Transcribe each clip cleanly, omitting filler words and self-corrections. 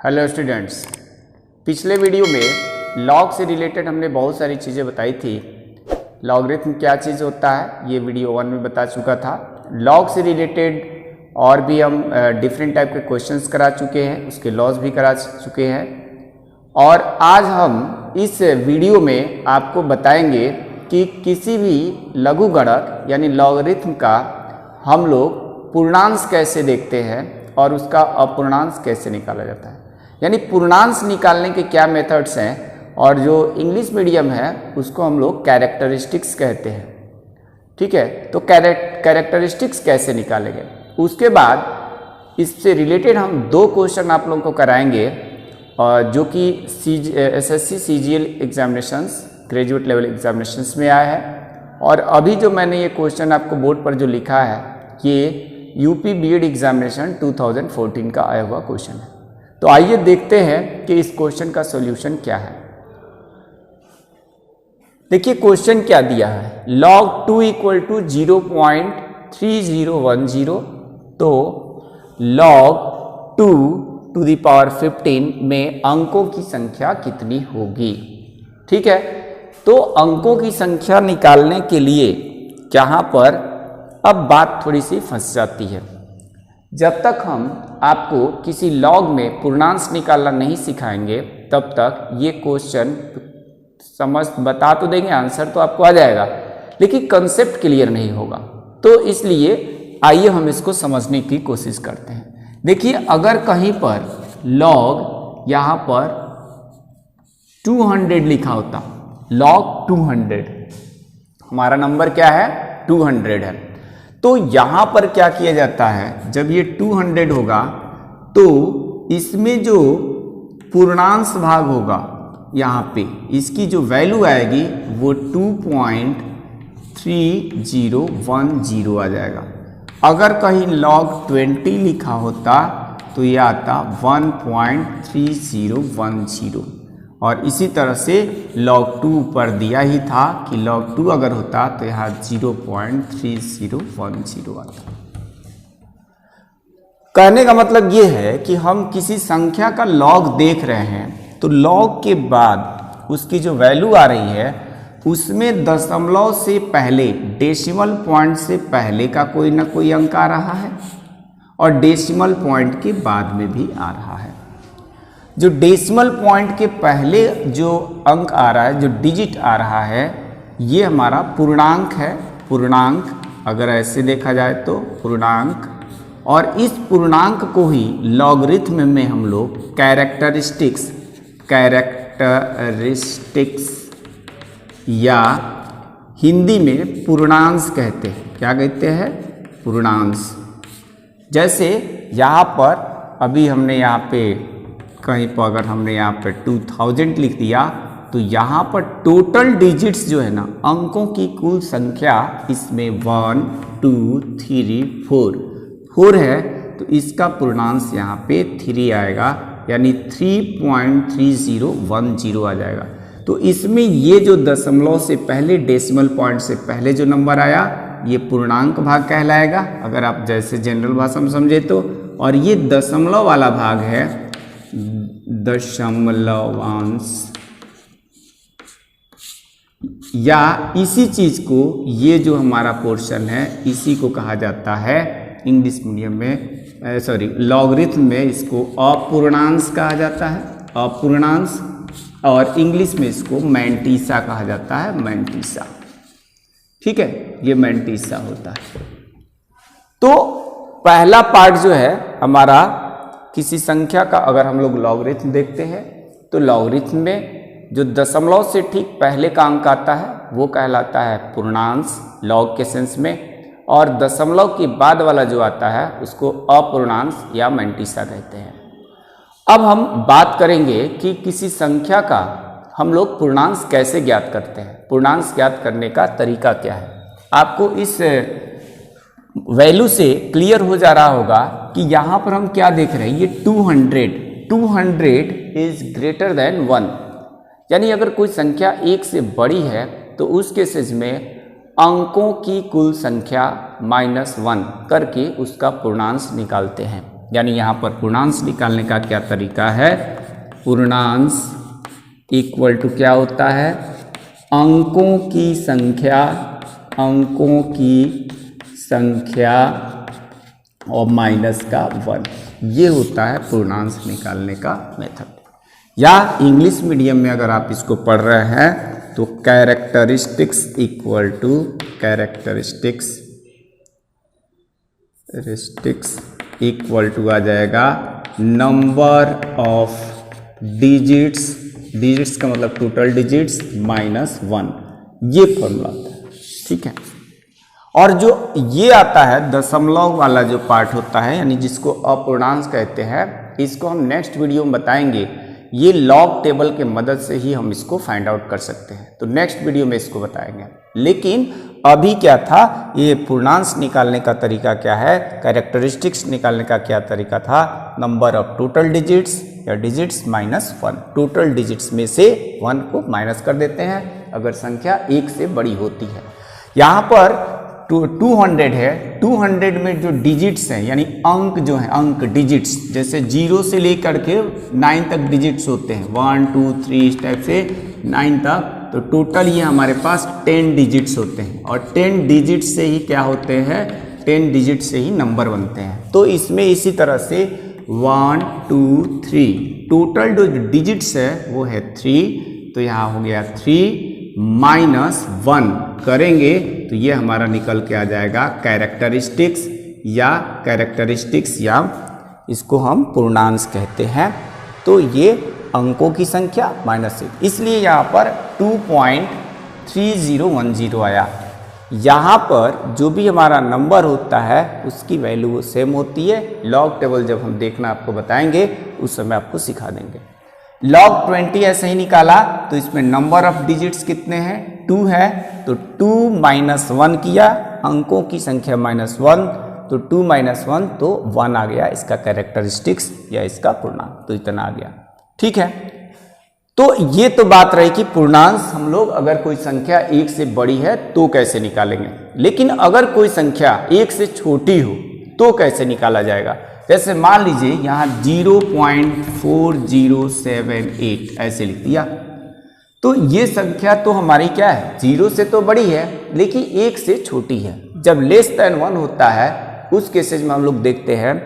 Hello students, पिछले video में log से रिलेटेड हमने बहुत सारी चीज़ें बताई थी। लॉगरिथम क्या चीज़ होता है ये वीडियो 1 में बता चुका था। लॉग से रिलेटेड और भी हम डिफरेंट टाइप के क्वेश्चंस करा चुके हैं, उसके लॉज भी करा चुके हैं। और आज हम इस वीडियो में आपको बताएंगे कि किसी भी लघुगणक यानी लॉगरिथम का हम लोग पूर्णांश कैसे देखते हैं और उसका अपूर्णांश कैसे निकाला जाता है, यानी पूर्णांश निकालने के क्या मेथड्स हैं। और जो इंग्लिश मीडियम है उसको हम लोग कैरेक्टरिस्टिक्स कहते हैं। ठीक है, तो कैरेक्टरिस्टिक्स कैसे निकालेंगे, उसके बाद इससे रिलेटेड हम 2 क्वेश्चन आप लोगों को कराएंगे जो कि SSC CGL examinations graduate level examinations में आया है। और अभी जो मैंने ये क्वेश्चन आपको बोर्ड पर जो लिखा है ये यूपी बीएड एग्जामिनेशन 2014 का आया हुआ क्वेश्चन है। तो आइए देखते हैं कि इस क्वेश्चन का सॉल्यूशन क्या है। देखिए क्वेश्चन क्या दिया है, log 2 = 0.3010। तो log 2 to the power 15 में अंकों की संख्या कितनी होगी। ठीक है, तो अंकों की संख्या निकालने के लिए यहाँ पर अब बात थोड़ी सी फंस जाती है। जब तक हम आपको किसी लॉग में पूर्णांश निकालना नहीं सिखाएंगे तब तक ये क्वेश्चन समझ बता तो देंगे, आंसर तो आपको आ जाएगा, लेकिन कंसेप्ट क्लियर नहीं होगा। तो इसलिए आइए हम इसको समझने की कोशिश करते हैं। देखिए अगर कहीं पर लॉग यहाँ पर 200 लिखा होता, log 200, हमारा नंबर क्या है 200 है, तो यहां पर क्या किया जाता है, जब ये 200 होगा तो इसमें जो पूर्णांश भाग होगा यहाँ पे इसकी जो वैल्यू आएगी वो 2.3010 आ जाएगा। अगर कहीं log 20 लिखा होता तो ये आता 1.3010। और इसी तरह से log 2 पर दिया ही था कि log 2 अगर होता तो यहाँ 0.3010 आता। कहने का मतलब ये है कि हम किसी संख्या का log देख रहे हैं तो log के बाद उसकी जो वैल्यू आ रही है उसमें दशमलव से पहले, डेसिमल पॉइंट से पहले का कोई ना कोई अंक आ रहा है और डेसिमल पॉइंट के बाद में भी आ रहा है। जो डेसिमल पॉइंट के पहले जो अंक आ रहा है, जो डिजिट आ रहा है, ये हमारा पूर्णांक है। पूर्णांक अगर ऐसे देखा जाए तो पूर्णांक, और इस पूर्णांक को ही लॉगरिथम में हम लोग कैरेक्टरिस्टिक्स या हिंदी में पूर्णांश कहते हैं। क्या कहते हैं? पूर्णांश। जैसे यहाँ पर अभी हमने यहाँ पे कहीं पर अगर हमने यहाँ पर 2000 लिख दिया तो यहाँ पर टोटल डिजिट्स जो है ना, अंकों की कुल संख्या इसमें 1 2 3 4 है, तो इसका पूर्णांश यहाँ पे 3 आएगा, यानी 3.3010 आ जाएगा। तो इसमें ये जो दशमलव से पहले, डेसिमल पॉइंट से पहले जो नंबर आया ये पूर्णांक भाग कहलाएगा, अगर आप जैसे जनरल भाषा में समझे तो। और ये दशमलव वाला भाग है दशमलवांश, या इसी चीज को, ये जो हमारा पोर्शन है इसी को कहा जाता है इंग्लिश मीडियम में, लॉगरिथम में इसको अपूर्णांश कहा जाता है, अपूर्णांश। और इंग्लिश में इसको मैंटीसा कहा जाता है, मैंटीसा। ठीक है, ये मैंटीसा होता है। तो पहला पार्ट जो है हमारा, किसी संख्या का अगर हम लोग लॉगरिथम देखते हैं तो लॉगरिथम में जो दशमलव से ठीक पहले का अंक आता है वो कहलाता है पूर्णांश लॉग के सेंस में, और दशमलव के बाद वाला जो आता है उसको अपूर्णांश या मैंटीसा कहते हैं। अब हम बात करेंगे कि किसी संख्या का हम लोग पूर्णांश कैसे ज्ञात करते हैं। पूर्णांश ज्ञात करने का तरीका क्या है, आपको इस वैल्यू से क्लियर हो जा रहा होगा कि यहाँ पर हम क्या देख रहे हैं, ये 200 इज ग्रेटर देन 1, यानी अगर कोई संख्या 1 से बड़ी है तो उस केसेस में अंकों की कुल संख्या -1 करके उसका पूर्णांश निकालते हैं। यानी यहाँ पर पूर्णांश निकालने का क्या तरीका है, पूर्णांश इक्वल टू क्या होता है, अंकों की संख्या और माइनस का 1, ये होता है पूर्णांश निकालने का मेथड। या इंग्लिश मीडियम में अगर आप इसको पढ़ रहे हैं तो कैरेक्टरिस्टिक्स इक्वल टू आ जाएगा नंबर ऑफ डिजिट्स का मतलब टोटल डिजिट्स माइनस 1, ये फॉर्मूला आता है। ठीक है, और जो ये आता है दशमलव वाला जो पार्ट होता है, यानी जिसको अपूर्णांश कहते हैं, इसको हम नेक्स्ट वीडियो में बताएंगे। ये लॉग टेबल के मदद से ही हम इसको फाइंड आउट कर सकते हैं, तो नेक्स्ट वीडियो में इसको बताएंगे। लेकिन अभी क्या था, ये पूर्णांश निकालने का तरीका क्या है, कैरेक्टरिस्टिक्स निकालने का क्या तरीका था, नंबर ऑफ टोटल डिजिट्स या डिजिट्स माइनस 1। टोटल डिजिट्स में से 1 को माइनस कर देते हैं अगर संख्या 1 से बड़ी होती है। यहाँ पर 200 है, 200 में जो डिजिट्स हैं यानी अंक जो हैं, अंक डिजिट्स, जैसे 0 से लेकर के 9 तक डिजिट्स होते हैं, 1 2 3 इस टाइप से 9 तक, तो टोटल ये हमारे पास 10 डिजिट्स होते हैं। और 10 डिजिट्स से ही क्या होते हैं, 10 डिजिट से ही नंबर बनते हैं। तो इसमें इसी तरह से 1 2 3 टोटल जो डिजिट्स है वो है 3, तो यहाँ हो गया 3 माइनस 1 करेंगे तो ये हमारा निकल के आ जाएगा कैरेक्टरिस्टिक्स, या इसको हम पूर्णांश कहते हैं। तो ये अंकों की संख्या माइनस 1, इसलिए यहाँ पर 2.3010 आया। यहाँ पर जो भी हमारा नंबर होता है उसकी वैल्यू सेम होती है। लॉग टेबल जब हम देखना आपको बताएंगे उस समय आपको सिखा देंगे। log 20 ऐसे ही निकाला तो इसमें नंबर ऑफ डिजिट्स कितने हैं, 2 है, तो 2 माइनस 1 किया, अंकों की संख्या माइनस 1, तो 2 माइनस 1 तो 1 आ गया इसका कैरेक्टरिस्टिक्स या इसका पूर्णांक, तो इतना आ गया। ठीक है, तो ये तो बात रही कि पूर्णांश हम लोग अगर कोई संख्या 1 से बड़ी है तो कैसे निकालेंगे, लेकिन अगर कोई संख्या 1 से छोटी हो तो कैसे निकाला जाएगा। जैसे मान लीजिए यहाँ 0.4078 ऐसे लिख दिया, तो ये संख्या तो हमारी क्या है, 0 से तो बड़ी है लेकिन 1 से छोटी है। जब लेस देन 1 होता है उस केसेज में हम लोग देखते हैं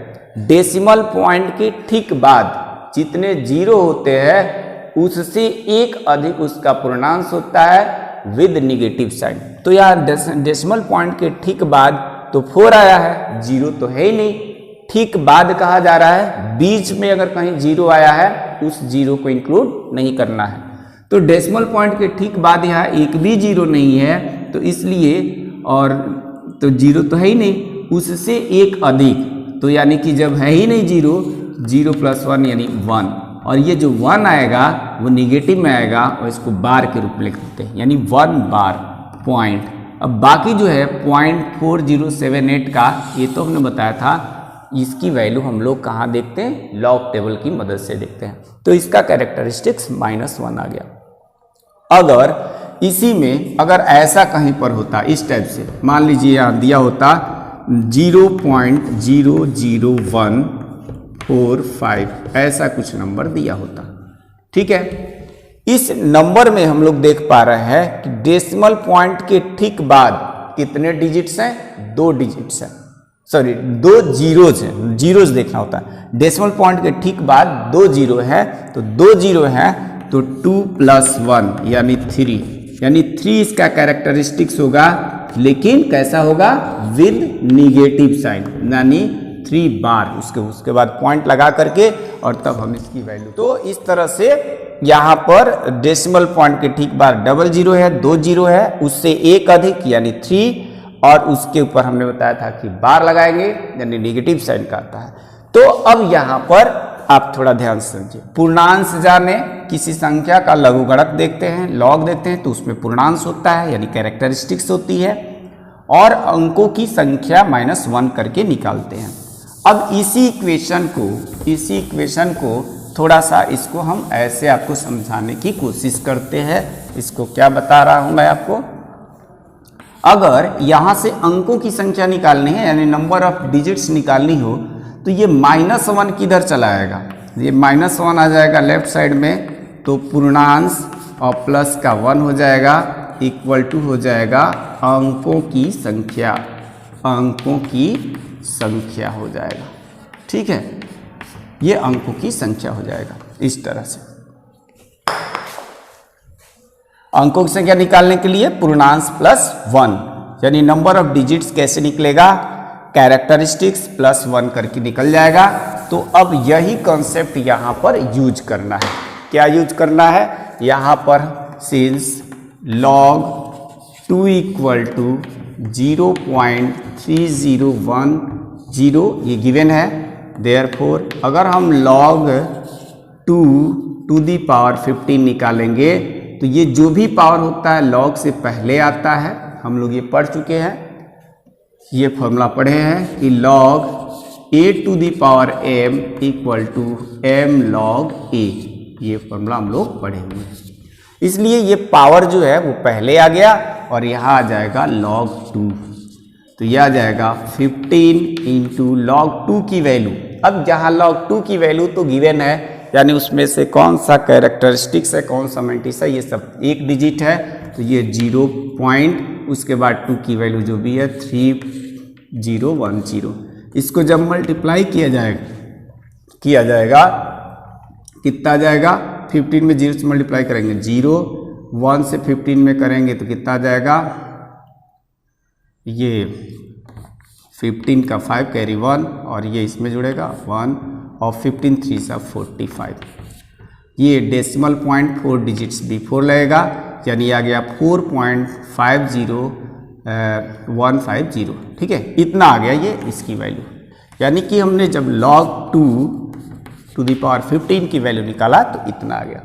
डेसिमल पॉइंट के ठीक बाद जितने 0 होते हैं उससे एक अधिक उसका पूर्णांश होता है विद निगेटिव साइन। तो यहाँ डेसिमल पॉइंट के ठीक बाद तो 4 आया है, 0 तो है ही नहीं, ठीक बाद कहा जा रहा है, बीच में अगर कहीं 0 आया है उस 0 को इंक्लूड नहीं करना है। तो डेसिमल पॉइंट के ठीक बाद यहाँ एक भी 0 नहीं है, तो इसलिए और तो 0 तो है ही नहीं, उससे एक अधिक, तो यानी कि जब है ही नहीं 0, 0 + 1 यानी 1, और ये जो 1 आएगा वो निगेटिव में आएगा और इसको बार के रूप में लिख देते हैं, यानी 1 बार पॉइंट। अब बाकी जो है 0.4078 का ये तो हमने बताया था, इसकी वैल्यू हम लोग कहाँ देखते हैं, लॉग टेबल की मदद से देखते हैं। तो इसका कैरेक्टरिस्टिक्स -1 आ गया। अगर इसी में अगर ऐसा कहीं पर होता इस टाइप से, मान लीजिए यहाँ दिया होता 0.00145 ऐसा कुछ नंबर दिया होता, ठीक है। इस नंबर में हम लोग देख पा रहे हैं कि डेसिमल पॉइंट के ठीक बाद कितने डिजिट्स हैं, 2 डिजिट्स हैं, सॉरी 2 जीरोज हैं, जीरोज देखना होता है। डेसिमल पॉइंट के ठीक बाद 2 जीरो है, तो 2 जीरो है तो 2 + 1 यानी 3, यानी 3 इसका कैरेक्टरिस्टिक्स होगा, लेकिन कैसा होगा, विद निगेटिव साइन, यानी 3 बार उसके बाद पॉइंट लगा करके और तब हम इसकी वैल्यू। तो इस तरह से यहाँ पर डेसिमल पॉइंट के ठीक बाद 00 है, 2 जीरो है, उससे एक अधिक यानी 3, और उसके ऊपर हमने बताया था कि बार लगाएंगे यानी निगेटिव साइन का आता है। तो अब यहाँ पर आप थोड़ा ध्यान से समझिए, पूर्णांश जाने, किसी संख्या का लघुगणक देखते हैं, लॉग देखते हैं, तो उसमें पूर्णांश होता है यानी कैरेक्टरिस्टिक्स होती है, और अंकों की संख्या -1 करके निकालते हैं। अब इसी इक्वेशन को थोड़ा सा इसको हम ऐसे आपको समझाने की कोशिश करते हैं। इसको क्या बता रहा हूं मैं आपको, अगर यहाँ से अंकों की संख्या निकालनी है यानी नंबर ऑफ डिजिट्स निकालनी हो, तो ये -1 किधर चला आएगा, ये -1 आ जाएगा लेफ्ट साइड में, तो पूर्णांश और प्लस का 1 हो जाएगा, इक्वल टू हो जाएगा अंकों की संख्या, अंकों की संख्या हो जाएगा। ठीक है, ये अंकों की संख्या हो जाएगा इस तरह से। अंकों की संख्या निकालने के लिए पूर्णांश प्लस 1 यानी नंबर ऑफ डिजिट्स कैसे निकलेगा, कैरेक्टरिस्टिक्स प्लस 1 करके निकल जाएगा। तो अब यही कॉन्सेप्ट यहाँ पर यूज करना है। क्या यूज करना है यहाँ पर, सिंस log 2 इक्वल टू 0.3010 ये गिवन है, देयरफॉर अगर हम log 2 टू दी पावर 15 निकालेंगे तो ये जो भी पावर होता है log से पहले आता है। हम लोग ये पढ़ चुके हैं, ये फॉर्मूला पढ़े हैं कि log a to the power m equal to m log a, ये फॉर्मूला हम लोग पढ़े हुए हैं। इसलिए ये पावर जो है वो पहले आ गया और यहाँ आ जाएगा log 2, तो यह आ जाएगा 15 इंटू log 2 की वैल्यू। अब जहाँ log 2 की वैल्यू तो गिवन है, यानी उसमें से कौन सा कैरेक्टरिस्टिक्स है, कौन सा मैट्रिक्स है, ये सब एक डिजिट है, तो ये 0 पॉइंट, उसके बाद 2 की वैल्यू जो भी है 3010। इसको जब मल्टीप्लाई किया जाएगा कितना आ जाएगा, 15 में 0 से मल्टीप्लाई करेंगे 0, 1 से 15 में करेंगे तो कितना आ जाएगा, ये 15 का 5 कैरी 1 और ये इसमें जुड़ेगा 1 और 15 3 सा 45। ये डेसिमल पॉइंट 4 डिजिट्स बिफोर लगेगा, यानी आ गया 4.50150। ठीक है, इतना आ गया ये इसकी वैल्यू। यानी कि हमने जब log 2 टू दी पावर 15 की वैल्यू निकाला तो इतना आ गया।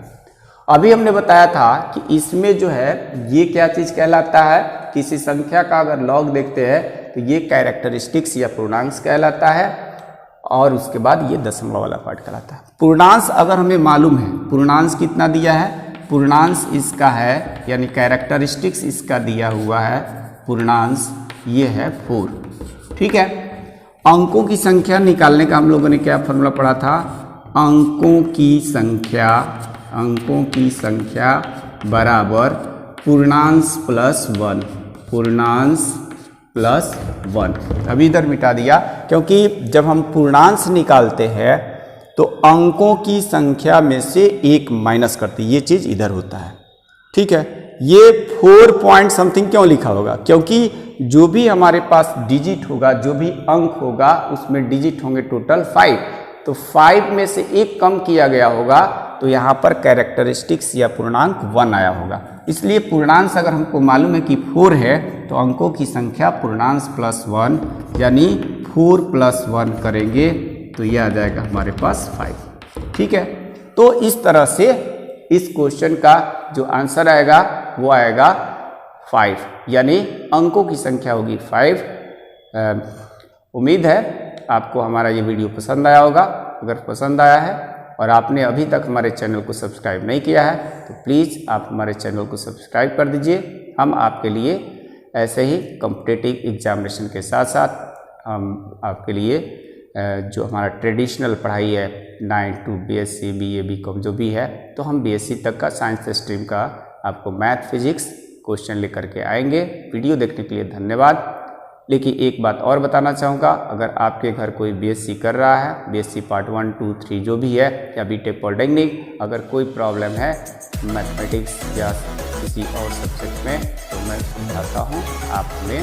अभी हमने बताया था कि इसमें जो है ये क्या चीज़ कहलाता है, किसी संख्या का अगर log देखते हैं तो ये कैरेक्टरिस्टिक्स या पूर्णांश कहलाता है, और उसके बाद ये दशमलव वाला पार्ट कहलाता है। पूर्णांश अगर हमें मालूम है, पूर्णांश कितना दिया है, पूर्णांश इसका है यानी कैरेक्टरिस्टिक्स इसका दिया हुआ है, पूर्णांश ये है 4। ठीक है, अंकों की संख्या निकालने का हम लोगों ने क्या फॉर्मूला पढ़ा था, अंकों की संख्या बराबर पूर्णांश प्लस 1, पूर्णांश प्लस 1। अभी इधर मिटा दिया, क्योंकि जब हम पूर्णांश निकालते हैं तो अंकों की संख्या में से एक माइनस करते, ये चीज़ इधर होता है। ठीक है, ये 4 पॉइंट समथिंग क्यों लिखा होगा, क्योंकि जो भी हमारे पास डिजिट होगा, जो भी अंक होगा, उसमें डिजिट होंगे टोटल 5, तो 5 में से एक कम किया गया होगा, तो यहाँ पर कैरेक्टरिस्टिक्स या पूर्णांक 1 आया होगा। इसलिए पूर्णांश अगर हमको मालूम है कि 4 है तो अंकों की संख्या पूर्णांश प्लस 1 यानी 4 प्लस 1 करेंगे तो यह आ जाएगा हमारे पास 5। ठीक है, तो इस तरह से इस क्वेश्चन का जो आंसर आएगा वो आएगा 5, यानी अंकों की संख्या होगी 5। उम्मीद है आपको हमारा ये वीडियो पसंद आया होगा। अगर पसंद आया है और आपने अभी तक हमारे चैनल को सब्सक्राइब नहीं किया है तो प्लीज़ आप हमारे चैनल को सब्सक्राइब कर दीजिए। हम आपके लिए ऐसे ही कॉम्पिटिटिव एग्जामिनेशन के साथ साथ हम आपके लिए जो हमारा ट्रेडिशनल पढ़ाई है 9 to BSc BA BCom जो भी है, तो हम BSc तक का साइंस स्ट्रीम का आपको मैथ फिजिक्स क्वेश्चन लेकर के आएंगे। वीडियो देखने के लिए धन्यवाद। लेकिन एक बात और बताना चाहूँगा, अगर आपके घर कोई BSc कर रहा है, BSc पार्ट 1 2 3 जो भी है, या BTech पॉलिटेक्निक, अगर कोई प्रॉब्लम है मैथमेटिक्स या किसी और सब्जेक्ट में तो मैं समझाता हूँ, आप हमें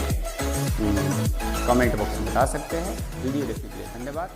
कमेंट बॉक्स में बता सकते हैं। वीडियो देखने के लिए धन्यवाद।